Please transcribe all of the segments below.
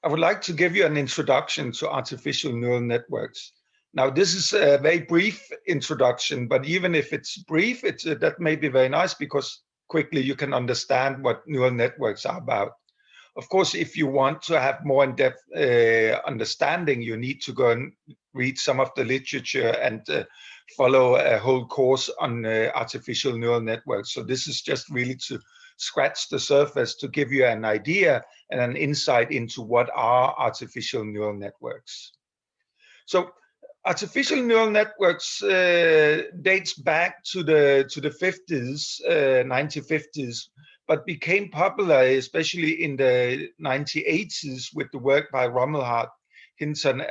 I would like to give you an introduction to artificial neural networks. Now, this is a very brief introduction, but even if it's brief, that may be very nice because quickly you can understand what neural networks are about. Of course, if you want to have more in-depth understanding, you need to go and read some of the literature and follow a whole course on artificial neural networks. So this is just really to scratch the surface to give you an idea and an insight into what are artificial neural networks. So artificial neural networks dates back to the 50s, 1950s, but became popular especially in the 1980s with the work by Rumelhart, Hinton,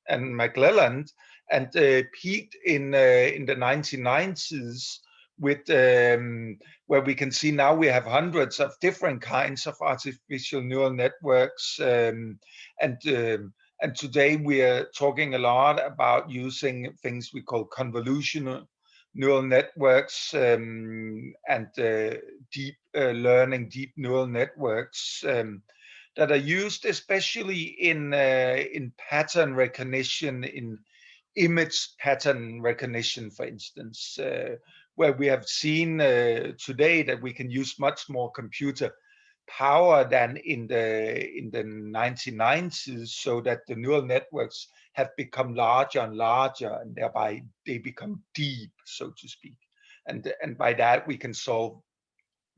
and McClelland, and peaked in the 1990s with where we can see now we have hundreds of different kinds of artificial neural networks, and today we are talking a lot about using things we call convolutional neural networks and deep learning, deep neural networks that are used especially in pattern recognition, in image pattern recognition, for instance, where we have seen today that we can use much more computer power than in the 1990s, so that the neural networks have become larger and larger, and thereby they become deep, so to speak. And by that we can solve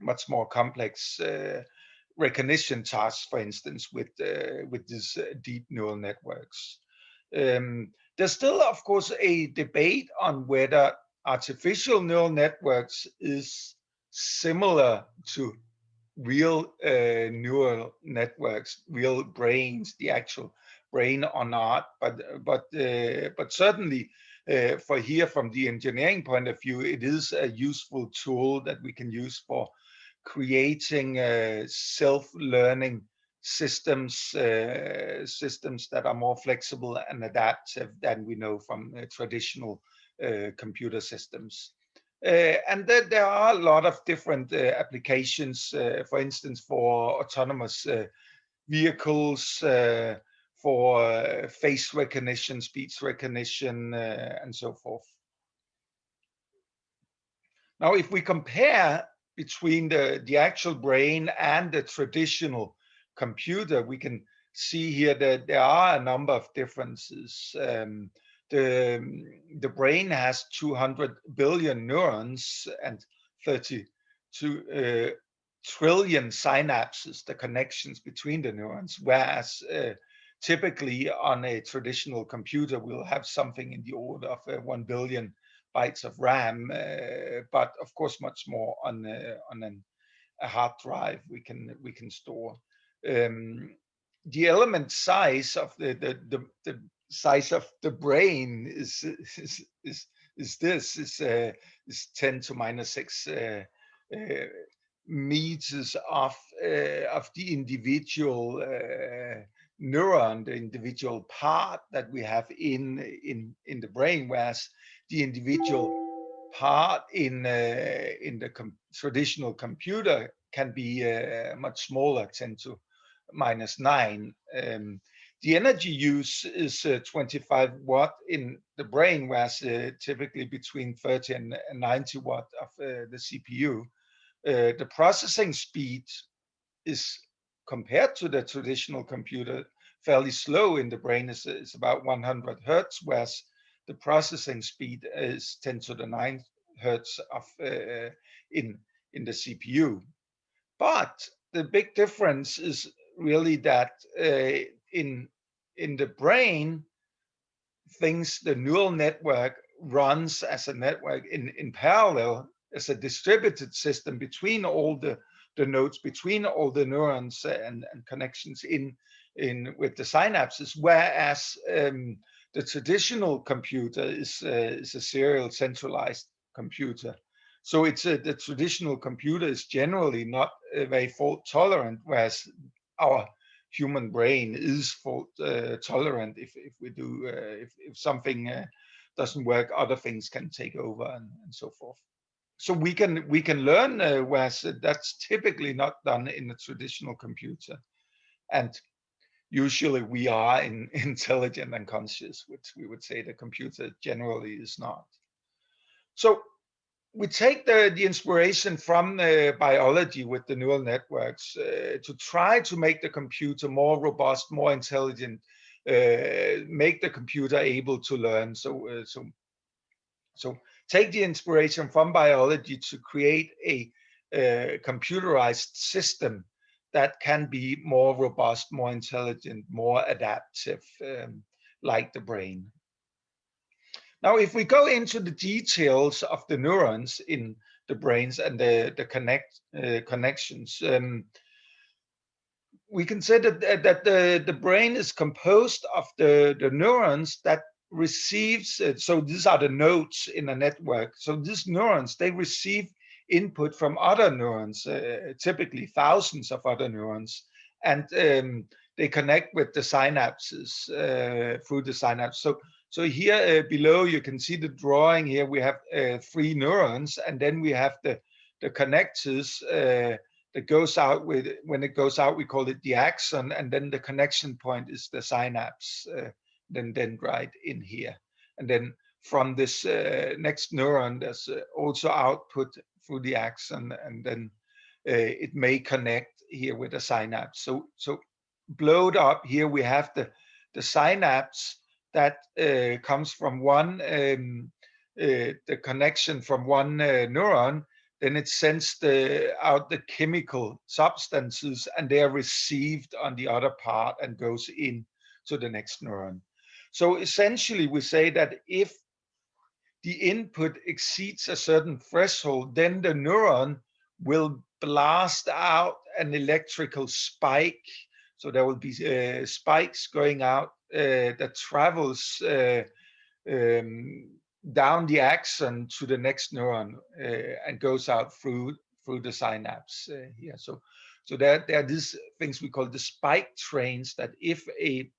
much more complex recognition tasks, for instance, with these deep neural networks. There's still, of course, a debate on whether artificial neural networks is similar to real neural networks, real brains, the actual brain or not. But certainly, for here from the engineering point of view, it is a useful tool that we can use for creating self-learning systems, systems that are more flexible and adaptive than we know from traditional computer systems. And then there are a lot of different applications, for instance, for autonomous vehicles, for face recognition, speech recognition, and so forth. Now, if we compare between the actual brain and the traditional computer, we can see here that there are a number of differences. The brain has 200 billion neurons and 32 trillion synapses, the connections between the neurons, whereas typically on a traditional computer we'll have something in the order of 1 billion bytes of RAM, but of course much more on a hard drive we can store. The element size of the size of the brain is 10 to minus 6 meters of the individual neuron, the individual part that we have in the brain, whereas the individual part in the traditional computer can be much smaller, 10 to minus 9. The energy use is 25 watt in the brain, whereas typically between 30 and 90 watt of the CPU. The processing speed is, compared to the traditional computer, fairly slow in the brain. Is about 100 hertz, whereas the processing speed is 10 to the 9 hertz of in the CPU. But the big difference is really that in the brain, the neural network runs as a network in parallel, as a distributed system between all the nodes, between all the neurons and connections in with the synapses, whereas the traditional computer is a serial centralized computer. So the traditional computer is generally not very fault tolerant, whereas our human brain is fault tolerant. If we do if something doesn't work, other things can take over and so forth. So we can learn, whereas that's typically not done in a traditional computer. And usually we are intelligent and conscious, which we would say the computer generally is not. So we take the inspiration from biology with the neural networks to try to make the computer more robust, more intelligent, make the computer able to learn. So take the inspiration from biology to create a computerized system that can be more robust, more intelligent, more adaptive, like the brain. Now, if we go into the details of the neurons in the brains and the connections, we can say that the brain is composed of the neurons that receives, so these are the nodes in a network. So these neurons, they receive input from other neurons, typically thousands of other neurons, and they connect with the synapses through the synapse. So here below you can see the drawing. Here we have 3 neurons, and then we have the connectors that goes out with, when it goes out, we call it the axon, and then the connection point is the synapse, then right in here. And then from this next neuron, there's also output through the axon, and then it may connect here with the synapse. So blowed up here, we have the synapse that comes from one, the connection from one neuron. Then it sends out the chemical substances, and they are received on the other part and goes in to the next neuron. So essentially, we say that if the input exceeds a certain threshold, then the neuron will blast out an electrical spike. So there will be spikes going out that travels down the axon to the next neuron and goes out through the synapse here. So there are these things we call the spike trains, that if a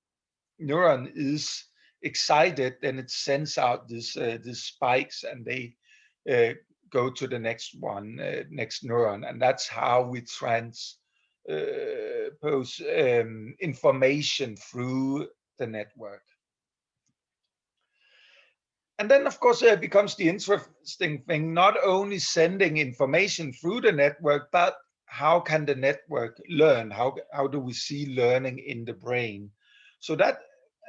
neuron is excited, then it sends out these spikes, and they go to the next one, next neuron, and that's how we transpose information through the network. And then, of course, it becomes the interesting thing, not only sending information through the network, but how can the network learn? How do we see learning in the brain? So that,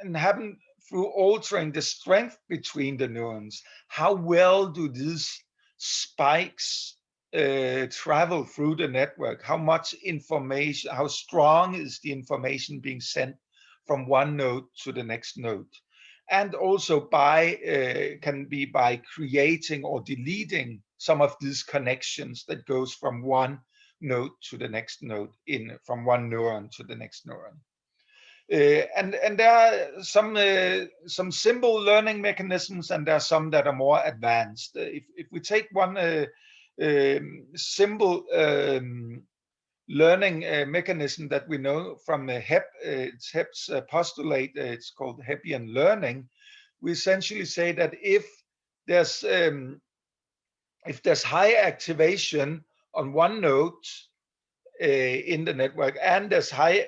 and having, through altering the strength between the neurons, how well do these spikes travel through the network? How much information, how strong is the information being sent from one node to the next node? And also can be by creating or deleting some of these connections that goes from one node to the next node, from one neuron to the next neuron. And there are some simple learning mechanisms, and there are some that are more advanced. If we take one simple learning mechanism that we know from it's Hepp's postulate, it's called Heppian learning. We essentially say that if there's high activation on one node in the network, and there's high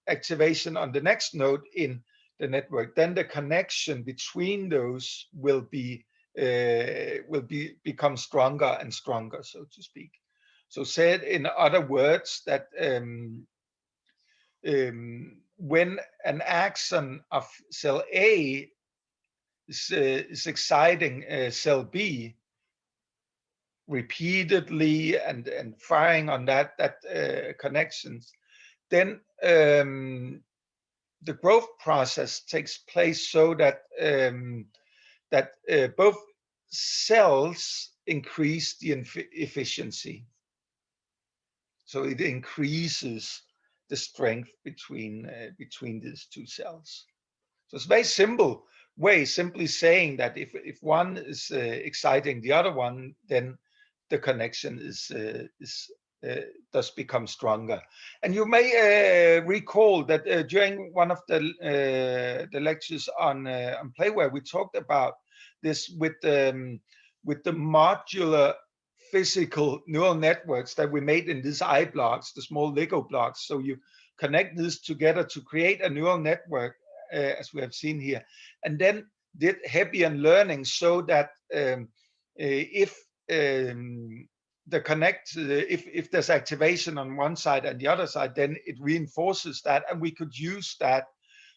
activation on the next node in the network, then the connection between those will become stronger and stronger, so to speak. So said in other words, that when an axon of cell A is exciting cell B repeatedly and firing on that connections, then the growth process takes place so that both cells increase the efficiency. So it increases the strength between these two cells. So it's a very simple way, simply saying that if one is exciting the other one, then the connection does become stronger. And you may recall that during one of the lectures on Playware, we talked about this with the modular physical neural networks that we made in these blocks, the small Lego blocks. So you connect this together to create a neural network, as we have seen here, and then did Hebbian learning so that if the connect, if there's activation on one side and the other side, then it reinforces that, and we could use that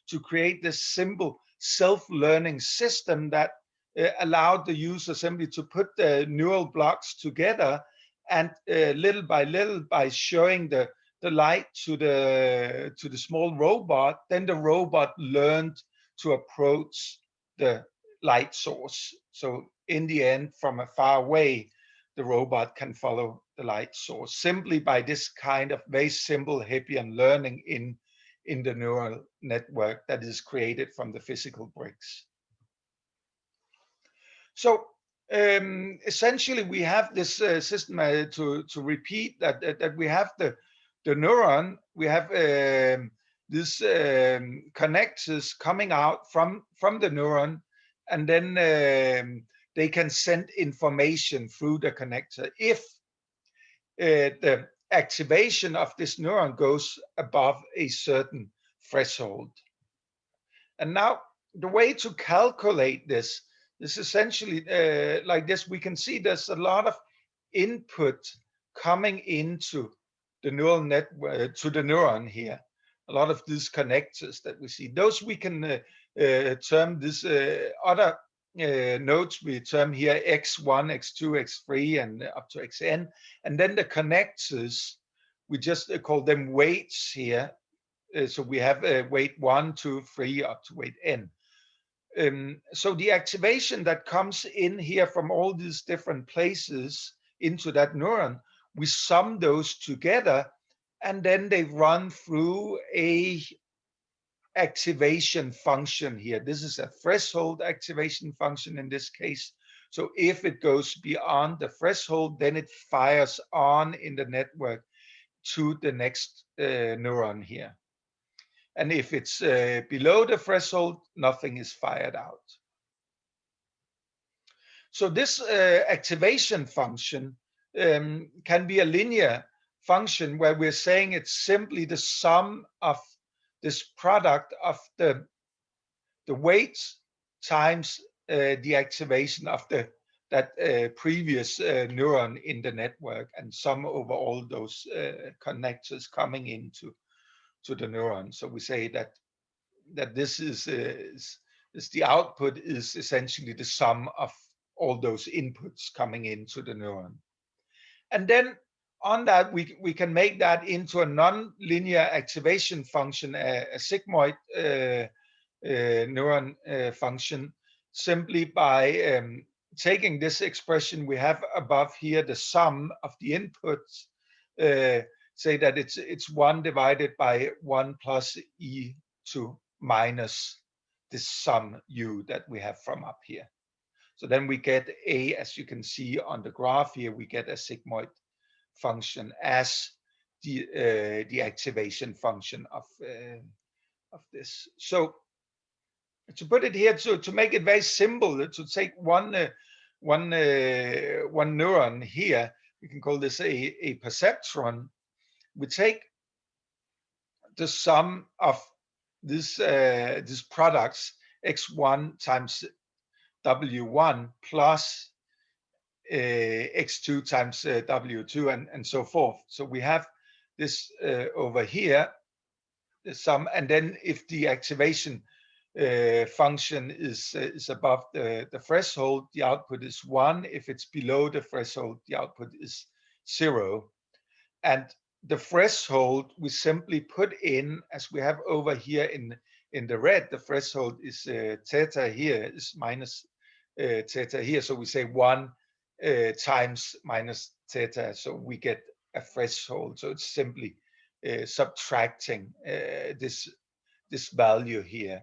to create this simple self-learning system that allowed the user simply to put the neural blocks together, and little by little, by showing the light to the small robot, then the robot learned to approach the light source. So in the end, from a far away, the robot can follow the light source simply by this kind of very simple Hebbian learning in the neural network that is created from the physical bricks. So essentially, we have this system to repeat that we have the neuron, we have this connectors coming out from the neuron, and then they can send information through the connector if the activation of this neuron goes above a certain threshold. And now the way to calculate this is essentially like this. We can see there's a lot of input coming into the neural network, to the neuron here. A lot of these connectors that we see, those we can term this other nodes we term here x1, x2, x3, and up to xn. And then the connectors, we just call them weights here. So we have weight 1, 2, 3, up to weight n. So the activation that comes in here from all these different places into that neuron, we sum those together, and then they run through a activation function here. This is a threshold activation function in this case. So if it goes beyond the threshold, then it fires on in the network to the next neuron here. And if it's below the threshold, nothing is fired out. So this activation function can be a linear function where we're saying it's simply the sum of this product of the weights times the activation of that previous neuron in the network, and sum over all those connectors coming into the neuron. So we say that this is the output is essentially the sum of all those inputs coming into the neuron. And then on that, we can make that into a non-linear activation function, a sigmoid neuron function, simply by taking this expression we have above here, the sum of the inputs, say that it's 1 divided by 1 plus e to minus this sum u that we have from up here. So then we get a, as you can see on the graph here, we get a sigmoid function as the activation function of this. So to put it here, to make it very simple, to take one neuron here, we can call this a perceptron. We take the sum of these products, x1 times w1 plus x2 times w2, and so forth. So we have this over here, the sum, and then if the activation function is above the threshold, the output is 1. If it's below the threshold, the output is 0. And the threshold we simply put in, as we have over here in the red. The threshold is theta here, is minus theta here. So we say 1 times minus theta. So we get a threshold. So it's simply subtracting this value here.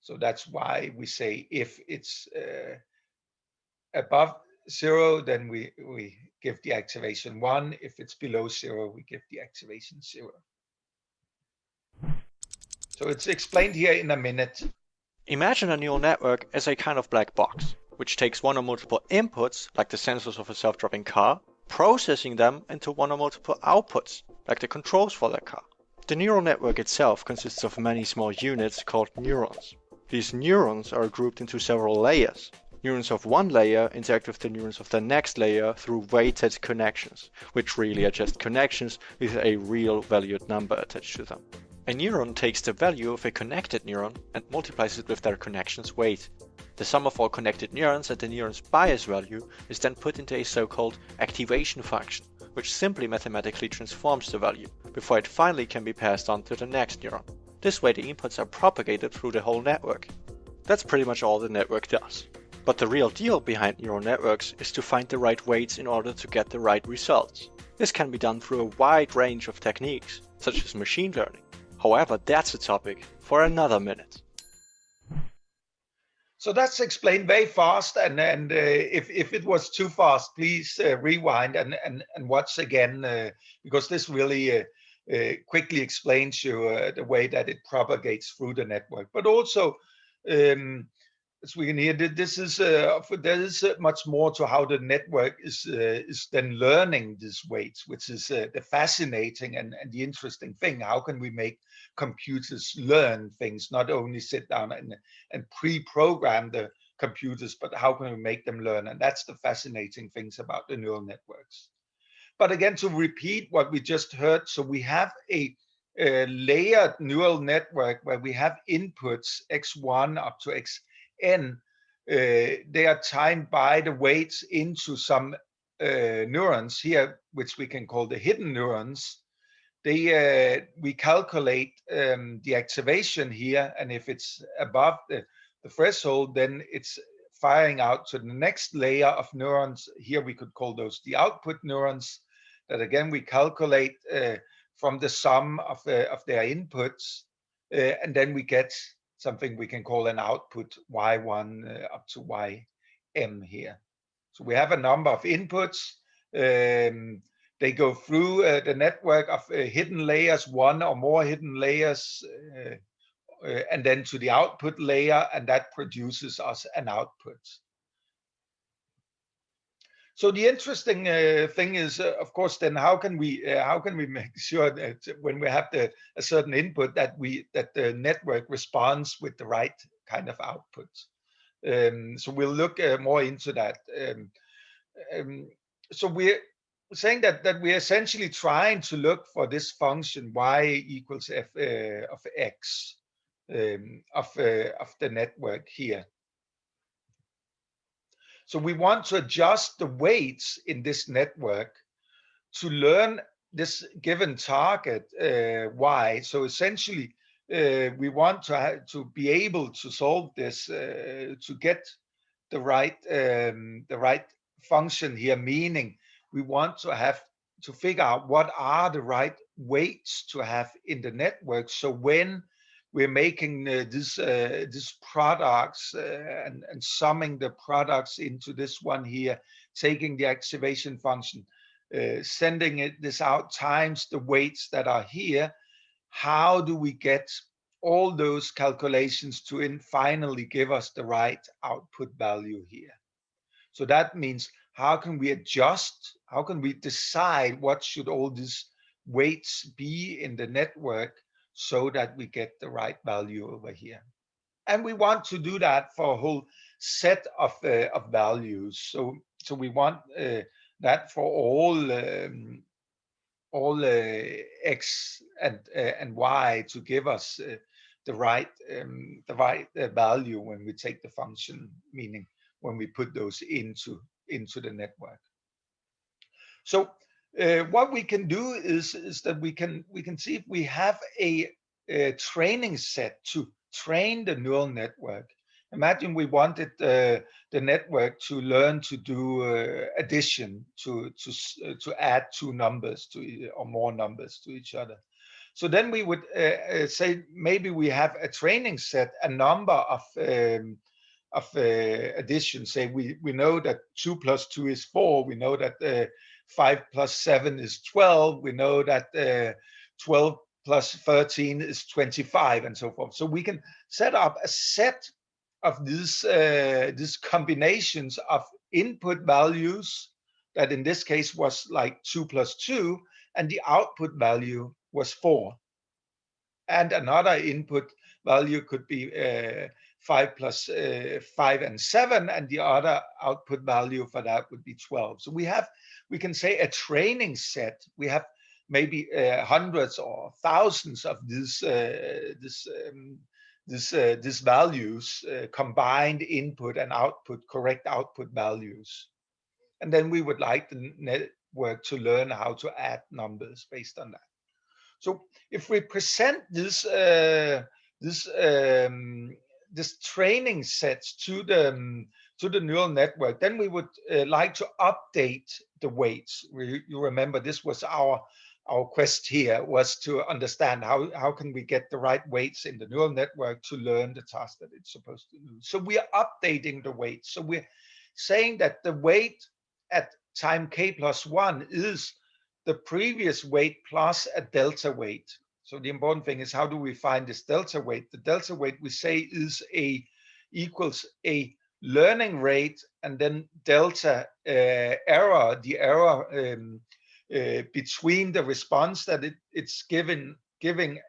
So that's why we say if it's above 0, then we give the activation 1. If it's below 0, we give the activation 0. So it's explained here in a minute. Imagine a neural network as a kind of black box, which takes one or multiple inputs, like the sensors of a self-driving car, processing them into one or multiple outputs, like the controls for that car. The neural network itself consists of many small units called neurons. These neurons are grouped into several layers. Neurons of one layer interact with the neurons of the next layer through weighted connections, which really are just connections with a real valued number attached to them. A neuron takes the value of a connected neuron and multiplies it with their connection's weight. The sum of all connected neurons and the neuron's bias value is then put into a so-called activation function, which simply mathematically transforms the value, before it finally can be passed on to the next neuron. This way the inputs are propagated through the whole network. That's pretty much all the network does. But the real deal behind neural networks is to find the right weights in order to get the right results. This can be done through a wide range of techniques, such as machine learning. However, that's a topic for another minute. So that's explained very fast, and if it was too fast, please rewind and watch again, because this really quickly explains you the way that it propagates through the network. But also, as we can hear, this is there is much more to how the network is then learning these weights, which is the fascinating and the interesting thing. How can we make computers learn things, not only sit down and pre-program the computers, but how can we make them learn? And that's the fascinating things about the neural networks. But again, to repeat what we just heard, so we have a layered neural network where we have inputs x1 up to xn. They are timed by the weights into some neurons here, which we can call the hidden neurons. We calculate the activation here, and if it's above the threshold, then it's firing out to the next layer of neurons. Here we could call those the output neurons, that again we calculate from the sum of their inputs, and then we get something we can call an output y1 up to ym here. So we have a number of inputs. They go through the network of hidden layers, one or more hidden layers, and then to the output layer, and that produces us an output. So the interesting thing is, of course, then how can we make sure that when we have a certain input that the network responds with the right kind of output? So we'll look more into that. So we're saying that we're essentially trying to look for this function y equals f of x of the network here. So we want to adjust the weights in this network to learn this given target y. So essentially, we want to be able to solve this to get the right function here. Meaning, we want to figure out what are the right weights to have in the network. So when we're making these products and summing the products into this one here, taking the activation function, sending this out times the weights that are here, how do we get all those calculations to finally give us the right output value here? So that means, how can we adjust, how can we decide what should all these weights be in the network so that we get the right value over here? And we want to do that for a whole set of values. So we want that for all x and y to give us the right value when we take the function, meaning when we put those into the network. So what we can do is that we can see if we have a training set to train the neural network. Imagine we wanted the network to learn to do addition, to add two numbers or more numbers to each other. So then we would say maybe we have a training set, a number of addition. Say we know that 2 plus 2 is 4. We know that 5 plus 7 is 12. We know that 12 plus 13 is 25, and so forth. So we can set up a set of these combinations of input values that in this case was like 2 plus 2, and the output value was 4. and another input value could be 5 plus 5 and 7, and the other output value for that would be 12. So we can say a training set. We have maybe hundreds or thousands of these values, combined input and output, correct output values. And then we would like the network to learn how to add numbers based on that. So if we present this this training sets to the neural network, then we would like to update the weights. You remember this was our quest here, was to understand how can we get the right weights in the neural network to learn the task that it's supposed to do. So we are updating the weights. So we're saying that the weight at time k plus 1 is the previous weight plus a delta weight. So the important thing is, how do we find this delta weight? The delta weight, we say, is equals a learning rate and then delta error, the error between the response that it's giving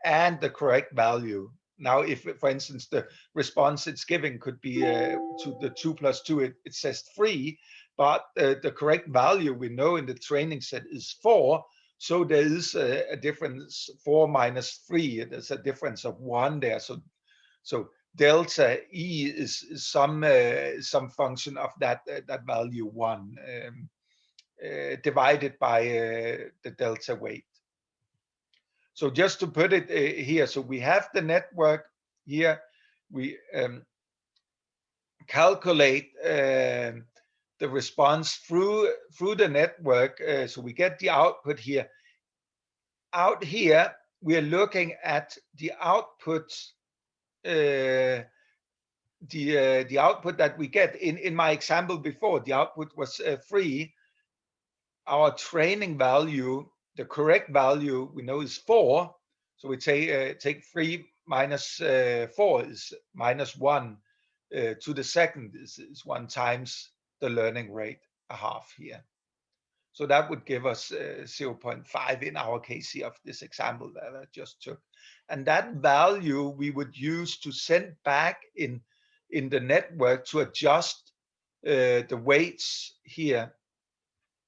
and the correct value. Now, if, for instance, the response it's giving could be to the 2 plus 2, it says 3, but the correct value we know in the training set is 4. So there is a difference, 4 minus 3. There's a difference of 1 there. So delta E is some function of that value 1 divided by the delta weight. So just to put it here, so we have the network here. We calculate the response through the network. So we get the output here. Out here, we are looking at the output, the output that we get. In my example before, the output was 3. Our training value, the correct value we know is 4. So we take 3 minus 4 is minus 1 to the second is 1 times the learning rate, a half here. So that would give us 0.5 in our case here of this example that I just took. And that value we would use to send back in the network to adjust the weights here,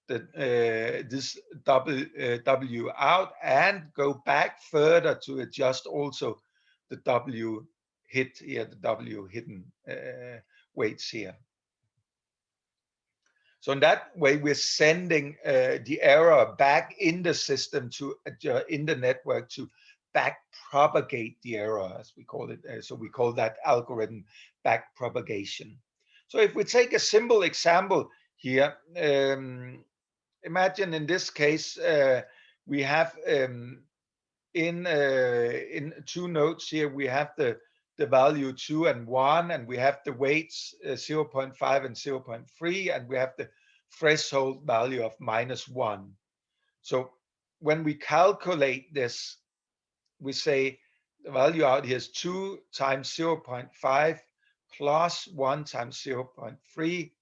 this W out, and go back further to adjust also the W hit here, the W hidden weights here. So in that way, we're sending the error back in the system in the network to back propagate the error, as we call it. So we call that algorithm back propagation. So if we take a simple example here, imagine in this case we have in 2 nodes here, we have the value 2 and 1, and we have the weights 0.5 and 0.3, and we have the threshold value of -1. So when we calculate this, we say the value out here is 2 times 0.5 plus 1 times 0.3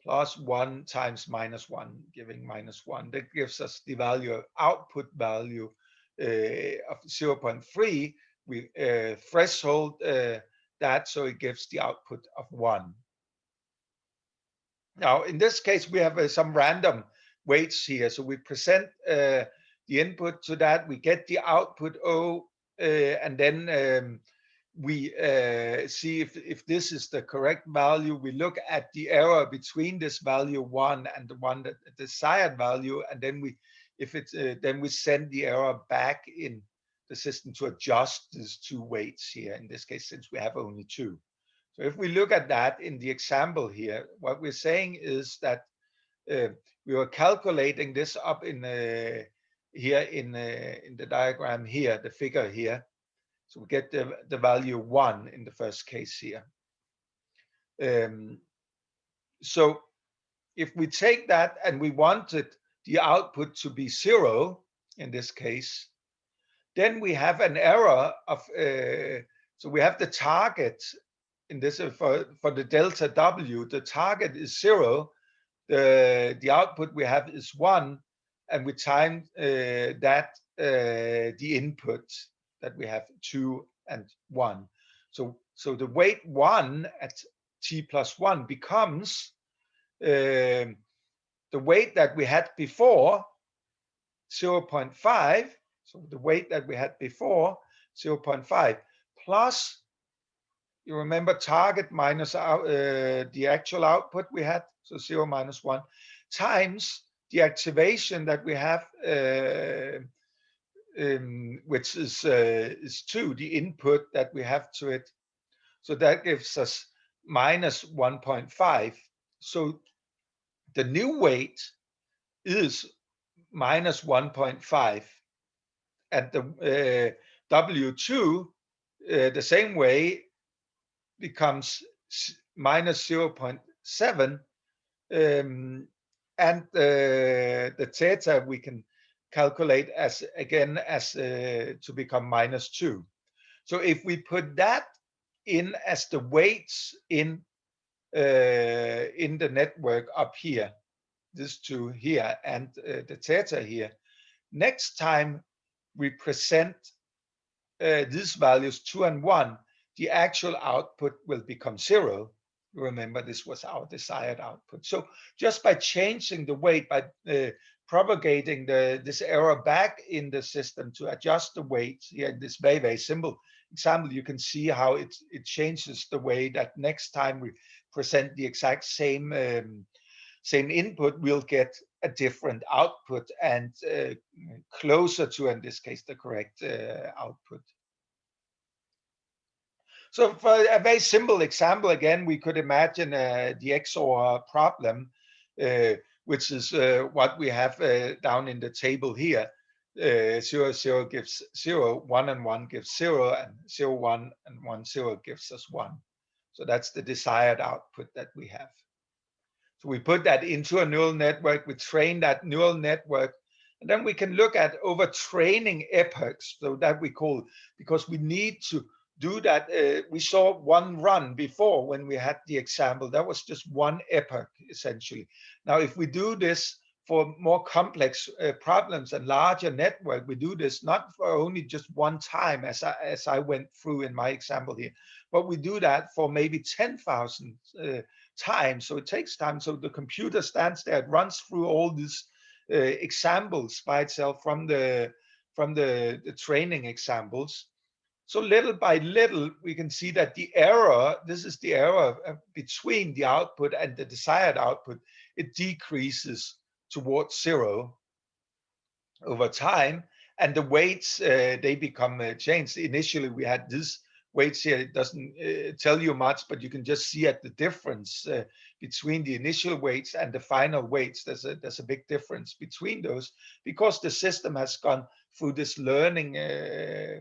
plus 1 times -1, giving -1. That gives us the value, output value of 0.3. We threshold that, so it gives the output of 1. Now, in this case, we have some random weights here. So we present the input to that, we get the output O, and then we see if this is the correct value. We look at the error between this value 1 and the one that the desired value, and then then we send the error back in the system to adjust these 2 weights here, in this case, since we have only 2. So if we look at that in the example here, what we're saying is that we were calculating this up in here in the diagram here, the figure here. So we get the value 1 in the first case here. So if we take that and we wanted the output to be 0 in this case, then we have an error of, so we have the target in this for the delta W, the target is 0, the output we have is 1, and we time that the input. that we have 2 and 1. So the weight 1 at t plus 1 becomes the weight that we had before, 0.5. So the weight that we had before, 0.5, plus, you remember, target minus the actual output we had, so 0 minus 1, times the activation that we have, which is 2, the input that we have to it. So that gives us minus 1.5. So the new weight is minus 1.5. And the W2, the same way, becomes minus 0.7. And the theta we can calculate as, again, as to become minus 2. So if we put that in as the weights in the network up here, this 2 here and the theta here, next time we present these values 2 and 1, the actual output will become 0. Remember, this was our desired output. So just by changing the weight, by propagating this error back in the system to adjust the weight here in this very, very simple example, you can see how it changes the way that next time we present the exact same input, we'll get a different output and closer to, in this case, the correct output. So for a very simple example, again, we could imagine the XOR problem, which is what we have down in the table here. 0, 0 gives 0, 1 and 1 gives 0, and 0, 1 and 1, 0 gives us 1. So that's the desired output that we have. So we put that into a neural network, we train that neural network, and then we can look at overtraining epochs, so that we call, because we need to do that. We saw one run before when we had the example. That was just one epoch, essentially. Now, if we do this for more complex problems and larger network, we do this not for only just one time, as I went through in my example here, but we do that for maybe 10,000 times. So it takes time. So the computer stands there, it runs through all these examples by itself from the training examples. So little by little, we can see that the error, this is the error between the output and the desired output, it decreases towards 0 over time, and the weights, they become changed. Initially, we had this weights here. It doesn't tell you much, but you can just see at the difference between the initial weights and the final weights. There's a big difference between those, because the system has gone through this learning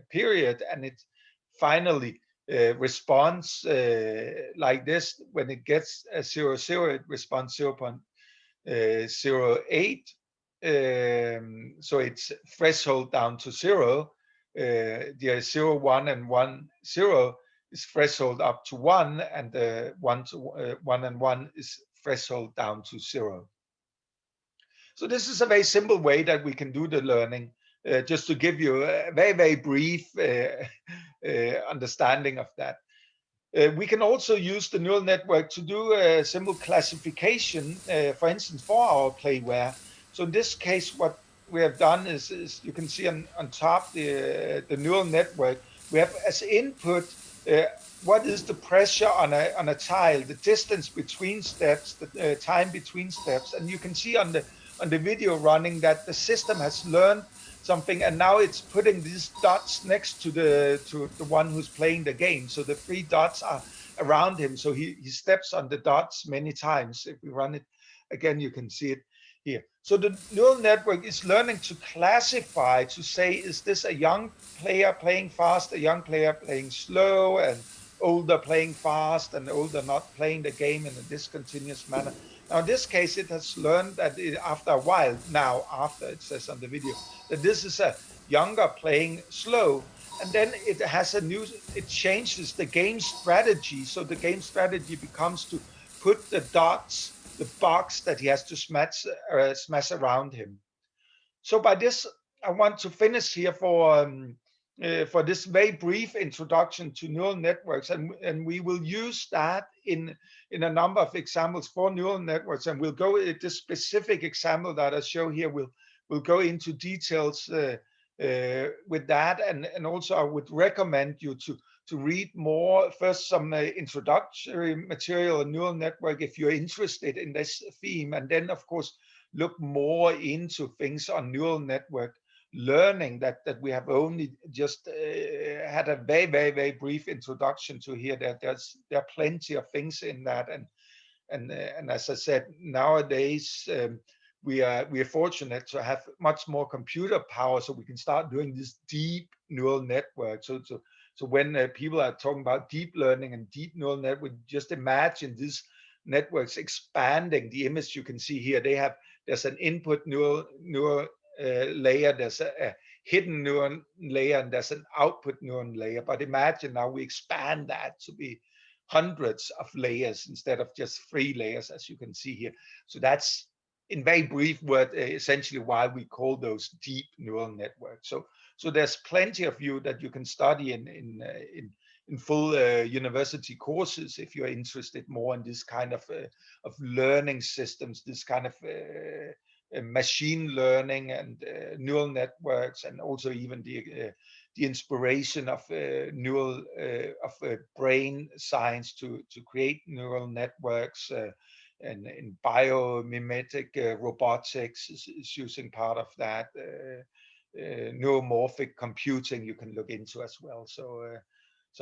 period, and it finally responds like this. When it gets 0, 0, it responds 0.08. So it's threshold down to 0. The 0, 1 and 1, 0 is threshold up to 1, and the 1 and 1 is threshold down to 0. So this is a very simple way that we can do the learning, just to give you a very, very brief understanding of that. We can also use the neural network to do a simple classification, for instance, for our Playware. So in this case, what we have done is you can see on top the neural network, we have as input what is the pressure on a tile, the distance between steps, the time between steps, and you can see on the video running that the system has learned something, and now it's putting these dots next to the one who's playing the game. So the 3 dots are around him, so he steps on the dots many times. If we run it again, you can see it here. So the neural network is learning to classify, to say, is this a young player playing fast, a young player playing slow, and older playing fast, and older not playing the game in a discontinuous manner. Now, in this case, it has learned that after a while, now after it says on the video, that this is a younger playing slow, and then it has it changes the game strategy. So the game strategy becomes to put the dots, the box that he has to smash around him. So by this, I want to finish here for for this very brief introduction to neural networks, and we will use that in a number of examples for neural networks, and we'll go at this specific example that I show here. We'll go into details with that, and also I would recommend you to read more first, some introductory material on neural network if you're interested in this theme, and then of course look more into things on neural network learning that we have only just had a very brief introduction to here. There are plenty of things in that, and as I said, nowadays we are fortunate to have much more computer power, so we can start doing this deep neural network. So when people are talking about deep learning and deep neural network, just imagine these networks expanding. The image you can see here, there's an input neural layer, there's a hidden neuron layer, and there's an output neuron layer. But imagine now we expand that to be hundreds of layers instead of just 3 layers, as you can see here. So that's, in very brief word, essentially why we call those deep neural networks. So there's plenty of you that you can study in full university courses if you're interested more in this kind of learning systems, this kind of machine learning and neural networks, and also even the inspiration of neural of brain science to create neural networks, and in biomimetic robotics is using part of that. Neuromorphic computing you can look into as well. So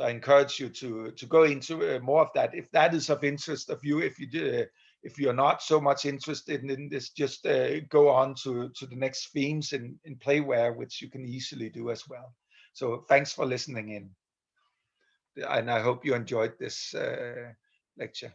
I encourage you to go into more of that if that is of interest of you. If you're not so much interested in this, just go on to the next themes in Playware, which you can easily do as well. So thanks for listening in, and I hope you enjoyed this lecture.